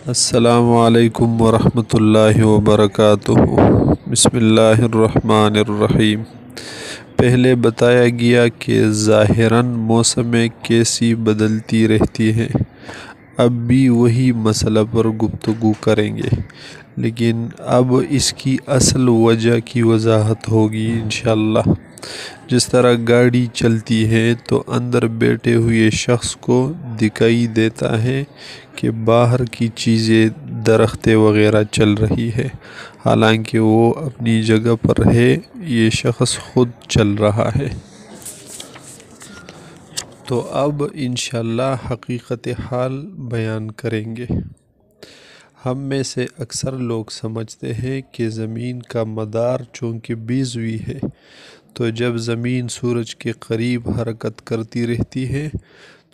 السلام علیکم ورحمۃ اللہ وبرکاتہ۔ بسم اللہ الرحمن الرحیم۔ پہلے بتایا گیا کہ ظاہراً موسمیں کیسی بدلتی رہتی ہیں، اب بھی وہی مسئلہ پر گفتگو کریں گے، لیکن اب اس کی اصل وجہ کی وضاحت ہوگی انشاءاللہ۔ جس طرح گاڑی چلتی ہے تو اندر بیٹھے ہوئے شخص کو دکھائی دیتا ہے کہ باہر کی چیزیں درختیں وغیرہ چل رہی ہے، حالانکہ وہ اپنی جگہ پر ہے، یہ شخص خود چل رہا ہے۔ تو اب انشاءاللہ حقیقت حال بیان کریں گے۔ ہم میں سے اکثر لوگ سمجھتے ہیں کہ زمین کا مدار چونکہ بیضوی ہے، تو جب زمین سورج کے قریب حرکت کرتی رہتی ہے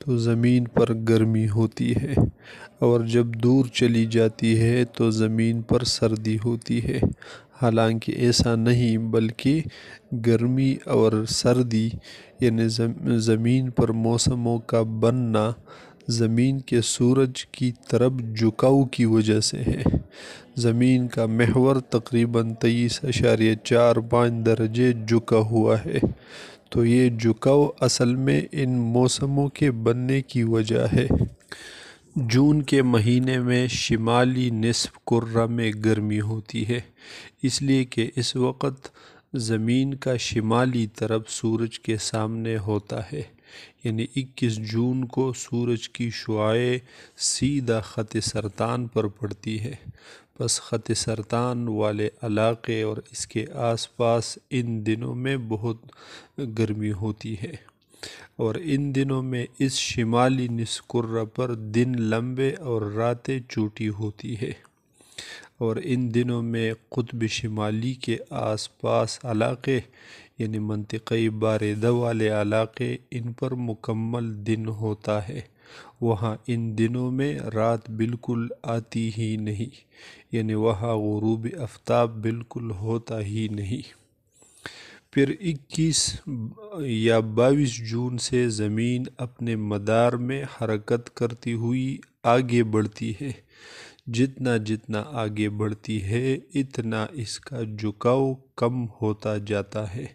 تو زمین پر گرمی ہوتی ہے، اور جب دور چلی جاتی ہے تو زمین پر سردی ہوتی ہے۔ حالانکہ ایسا نہیں، بلکہ گرمی اور سردی یعنی زمین پر موسموں کا بننا زمین کے سورج کی طرف جھکاؤ کی وجہ سے ہے۔ زمین کا محور تقریباً 23.45 درجے جھکا ہوا ہے، تو یہ جھکاؤ اصل میں ان موسموں کے بننے کی وجہ ہے۔ جون کے مہینے میں شمالی نصف کرہ میں گرمی ہوتی ہے، اس لیے کہ اس وقت زمین کا شمالی طرف سورج کے سامنے ہوتا ہے، یعنی 21 جون کو سورج کی شعاعیں سیدھا خط سرطان پر پڑتی ہے۔ پس خط سرطان والے علاقے اور اس کے آس پاس ان دنوں میں بہت گرمی ہوتی ہے، اور ان دنوں میں اس شمالی نصف کرہ پر دن لمبے اور راتیں چھوٹی ہوتی ہے، اور ان دنوں میں قطب شمالی کے آس پاس علاقے یعنی منطقہ باردہ والے علاقے، ان پر مکمل دن ہوتا ہے، وہاں ان دنوں میں رات بالکل آتی ہی نہیں، یعنی وہاں غروب آفتاب بالکل ہوتا ہی نہیں۔ پھر 21 یا 22 جون سے زمین اپنے مدار میں حرکت کرتی ہوئی آگے بڑھتی ہے۔ جتنا آگے بڑھتی ہے اتنا اس کا جھکاؤ کم ہوتا جاتا ہے،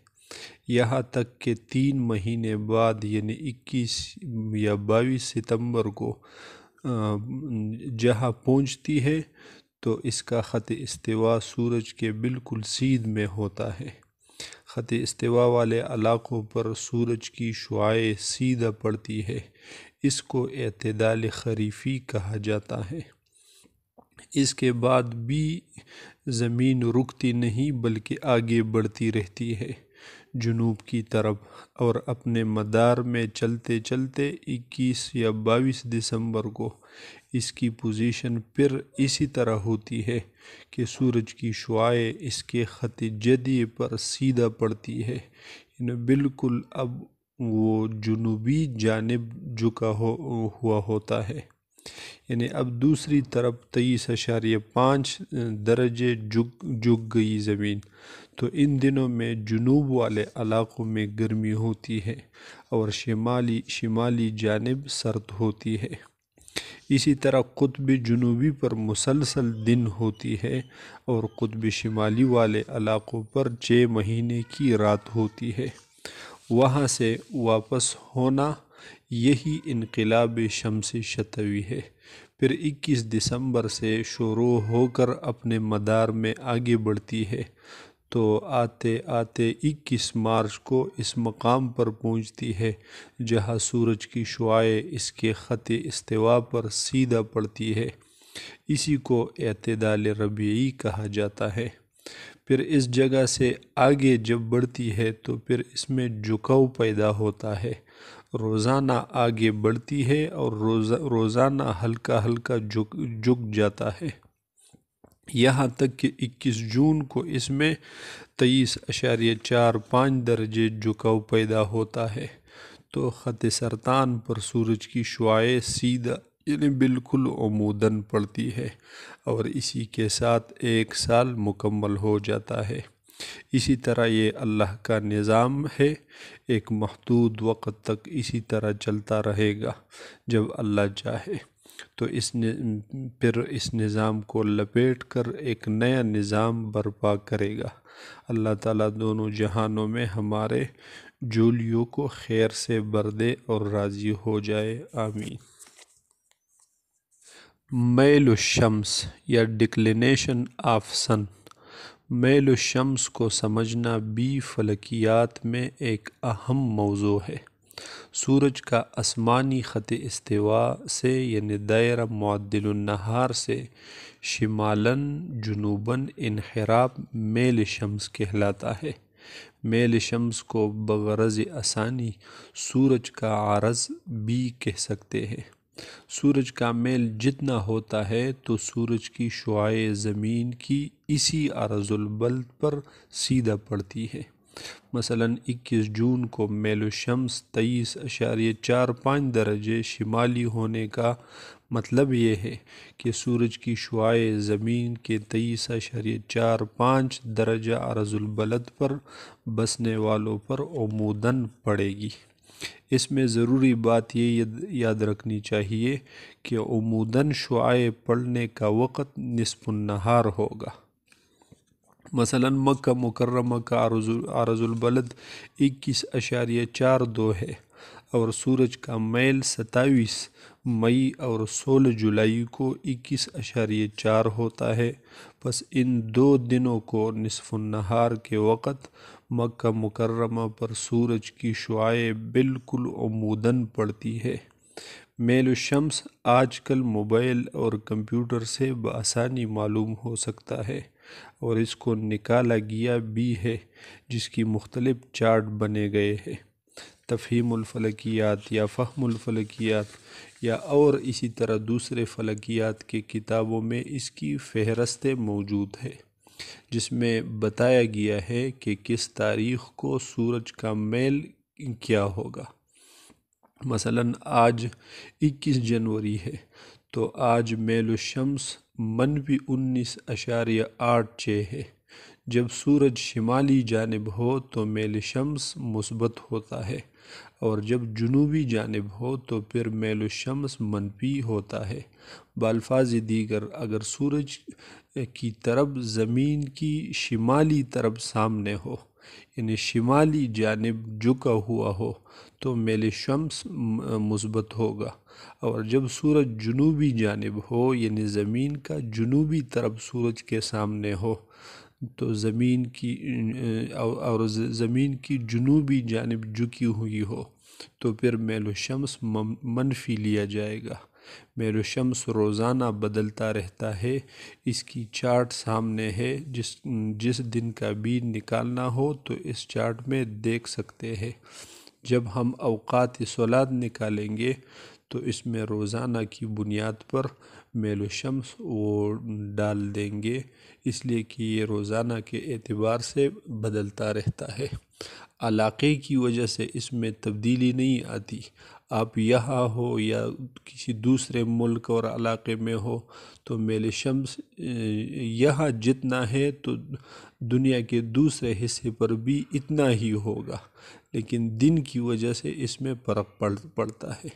یہاں تک کہ 3 مہینے بعد یعنی 21 یا 22 ستمبر کو جہاں پہنچتی ہے تو اس کا خط استوا سورج کے بالکل سیدھ میں ہوتا ہے۔ خط استوا والے علاقوں پر سورج کی شعاعیں سیدھا پڑتی ہے، اس کو اعتدال خریفی کہا جاتا ہے۔ اس کے بعد بھی زمین رکتی نہیں بلکہ آگے بڑھتی رہتی ہے جنوب کی طرف، اور اپنے مدار میں چلتے چلتے 21 یا 22 دسمبر کو اس کی پوزیشن پھر اسی طرح ہوتی ہے کہ سورج کی شعاعیں اس کے خط جدی پر سیدھا پڑتی ہے، یعنی بالکل اب وہ جنوبی جانب جھکا ہوا ہوتا ہے، یعنی اب دوسری طرف 23.5 درجے جھک گئی زمین۔ تو ان دنوں میں جنوب والے علاقوں میں گرمی ہوتی ہے اور شمالی جانب سرد ہوتی ہے۔ اسی طرح قطب جنوبی پر مسلسل دن ہوتی ہے، اور قطب شمالی والے علاقوں پر 6 مہینے کی رات ہوتی ہے۔ وہاں سے واپس ہونا یہی انقلاب شمس شتوی ہے۔ پھر 21 دسمبر سے شروع ہو کر اپنے مدار میں آگے بڑھتی ہے، تو آتے آتے 21 مارچ کو اس مقام پر پہنچتی ہے جہاں سورج کی شعاعیں اس کے خط استوا پر سیدھا پڑتی ہے، اسی کو اعتدال ربیعی کہا جاتا ہے۔ پھر اس جگہ سے آگے جب بڑھتی ہے تو پھر اس میں جھکاؤ پیدا ہوتا ہے، روزانہ آگے بڑھتی ہے اور روزانہ ہلکا ہلکا جھک جاتا ہے، یہاں تک کہ 21 جون کو اس میں 23.45 درجے جھکاؤ پیدا ہوتا ہے، تو خط سرطان پر سورج کی شعاعیں سیدھا یعنی بالکل عموداً پڑتی ہے، اور اسی کے ساتھ 1 سال مکمل ہو جاتا ہے۔ اسی طرح یہ اللہ کا نظام ہے، ایک محدود وقت تک اسی طرح چلتا رہے گا جب اللہ چاہے۔ تو پھر اس نظام کو لپیٹ کر ایک نیا نظام برپا کرے گا۔ اللہ تعالیٰ دونوں جہانوں میں ہمارے جولیوں کو خیر سے بر دے اور راضی ہو جائے، آمین۔ میل الشمس یا ڈکلینیشن آف سن۔ میل الشمس کو سمجھنا بھی فلکیات میں ایک اہم موضوع ہے۔ سورج کا آسمانی خط استواء سے یعنی دائرہ معدل النہار سے شمالاً جنوباً انحراف میل شمس کہلاتا ہے۔ میل شمس کو بغرض آسانی سورج کا عرض بھی کہہ سکتے ہیں۔ سورج کا میل جتنا ہوتا ہے تو سورج کی شعاع زمین کی اسی عرض البلد پر سیدھا پڑتی ہے۔ مثلاً 21 جون کو میل الشمس 23.45 درجے شمالی ہونے کا مطلب یہ ہے کہ سورج کی شعاع زمین کے 23.45 درجہ عرض البلد پر بسنے والوں پر عموداً پڑے گی۔ اس میں ضروری بات یہ یاد رکھنی چاہیے کہ عموداً شعاع پڑنے کا وقت نصف النہار ہوگا۔ مثلاً مکہ مکرمہ کا عرض البلد 21.42 ہے اور سورج کا میل 27 مئی اور 16 جولائی کو 21.4 ہوتا ہے۔ پس ان دو دنوں کو نصف النہار کے وقت مکہ مکرمہ پر سورج کی شعاع بالکل عموداً پڑتی ہے۔ میل الشمس آج کل موبائل اور کمپیوٹر سے بآسانی معلوم ہو سکتا ہے اور اس کو نکالا گیا بھی ہے، جس کی مختلف چارٹ بنے گئے ہیں۔ تفہیم الفلکیات یا فہم الفلکیات یا اور اسی طرح دوسرے فلکیات کے کتابوں میں اس کی فہرستیں موجود ہے، جس میں بتایا گیا ہے کہ کس تاریخ کو سورج کا میل کیا ہوگا۔ مثلاً آج 21 جنوری ہے تو آج میل الشمس -19.86 ہے۔ جب سورج شمالی جانب ہو تو میل شمس مثبت ہوتا ہے اور جب جنوبی جانب ہو تو پھر میل الشمس منفی ہوتا ہے۔ بالفاظ دیگر اگر سورج کی طرف زمین کی شمالی طرف سامنے ہو یعنی شمالی جانب جھکا ہوا ہو تو میل شمس مثبت ہوگا، اور جب سورج جنوبی جانب ہو یعنی زمین کا جنوبی طرف سورج کے سامنے ہو تو زمین کی جنوبی جانب جھکی ہوئی ہو تو پھر میل الشمس منفی لیا جائے گا۔ میل الشمس روزانہ بدلتا رہتا ہے۔ اس کی چارٹ سامنے ہے، جس دن کا بھی نکالنا ہو تو اس چارٹ میں دیکھ سکتے ہیں۔ جب ہم اوقات صلاۃ نکالیں گے تو اس میں روزانہ کی بنیاد پر میل الشمس وہ ڈال دیں گے، اس لیے کہ یہ روزانہ کے اعتبار سے بدلتا رہتا ہے۔ علاقے کی وجہ سے اس میں تبدیلی نہیں آتی۔ آپ یہاں ہو یا کسی دوسرے ملک اور علاقے میں ہو تو میل شمس یہاں جتنا ہے تو دنیا کے دوسرے حصے پر بھی اتنا ہی ہوگا، لیکن دن کی وجہ سے اس میں فرق پڑتا ہے۔